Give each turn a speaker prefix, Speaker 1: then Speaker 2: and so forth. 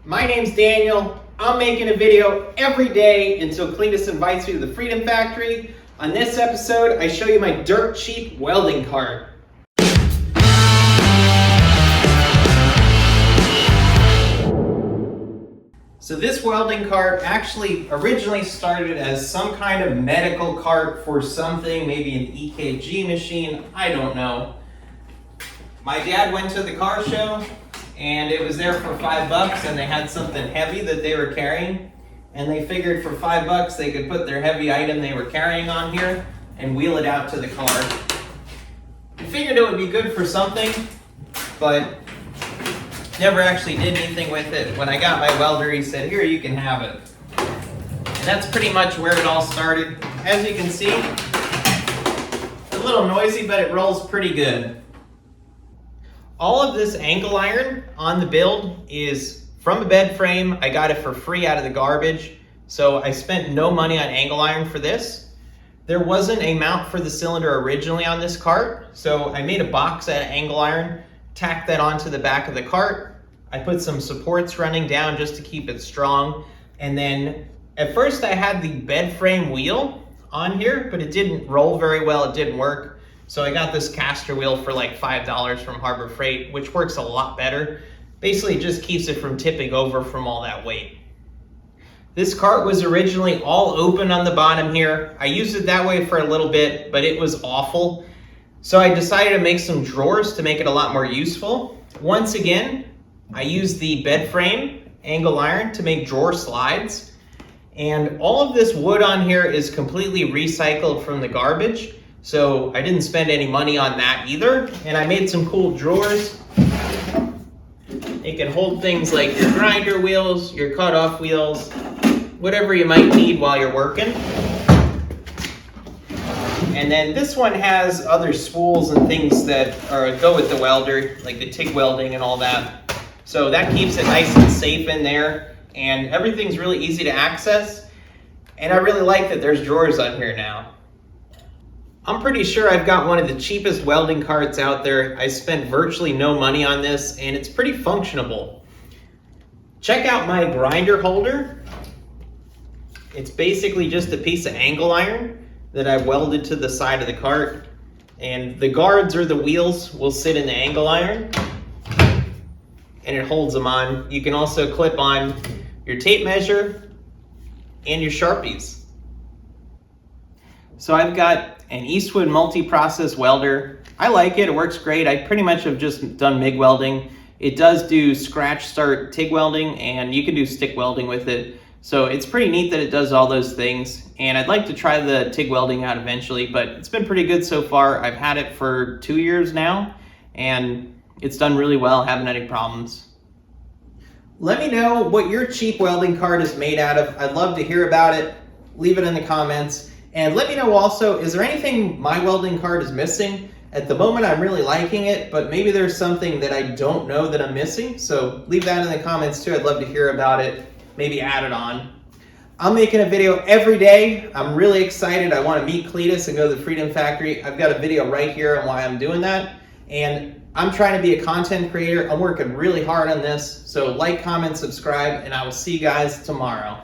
Speaker 1: My name's Daniel. I'm making a video every day until Cleetus invites me to the Freedom Factory. On this episode, I show you my dirt cheap welding cart. So this welding cart actually originally started as some kind of medical cart for something, maybe an EKG machine, I don't know. My dad went to the car show and it was there for $5 and they had something heavy that they were carrying, and they figured for $5 they could put their heavy item they were carrying on here and wheel it out to the car. I figured it would be good for something, but never actually did anything with it. When I got my welder, he said, "Here, you can have it." And that's pretty much where it all started. As you can see, it's a little noisy, but it rolls pretty good. All of this angle iron on the build is from a bed frame. I got it for free out of the garbage, so I spent no money on angle iron for this. There wasn't a mount for the cylinder originally on this cart, so I made a box out of angle iron, tacked that onto the back of the cart. I put some supports running down just to keep it strong, and then at first I had the bed frame wheel on here, but it didn't roll very well, it didn't work. So I got this caster wheel for like $5 from Harbor Freight, which works a lot better. Basically just keeps it from tipping over from all that weight. This cart was originally all open on the bottom here. I used it that way for a little bit, but it was awful. So I decided to make some drawers to make it a lot more useful. Once again, I used the bed frame angle iron to make drawer slides. And all of this wood on here is completely recycled from the garbage. So I didn't spend any money on that either. And I made some cool drawers. It can hold things like your grinder wheels, your cutoff wheels, whatever you might need while you're working. And then this one has other spools and things that go with the welder, like the TIG welding and all that. So that keeps it nice and safe in there. And everything's really easy to access. And I really like that there's drawers on here now. I'm pretty sure I've got one of the cheapest welding carts out there. I spent virtually no money on this, and it's pretty functionable. Check out my grinder holder. It's basically just a piece of angle iron that I welded to the side of the cart. And the guards or the wheels will sit in the angle iron, and it holds them on. You can also clip on your tape measure and your Sharpies. So I've got an Eastwood multi-process welder. I like it, it works great. I pretty much have just done MIG welding. It does do scratch start TIG welding, and you can do stick welding with it. So it's pretty neat that it does all those things. And I'd like to try the TIG welding out eventually, but it's been pretty good so far. I've had it for 2 years now, and it's done really well, haven't had any problems. Let me know what your cheap welding cart is made out of. I'd love to hear about it. Leave it in the comments. And let me know also, is there anything my welding cart is missing? At the moment, I'm really liking it, but maybe there's something that I don't know that I'm missing. So leave that in the comments too. I'd love to hear about it. Maybe add it on. I'm making a video every day. I'm really excited. I want to meet Cleetus and go to the Freedom Factory. I've got a video right here on why I'm doing that. And I'm trying to be a content creator. I'm working really hard on this. So like, comment, subscribe, and I will see you guys tomorrow.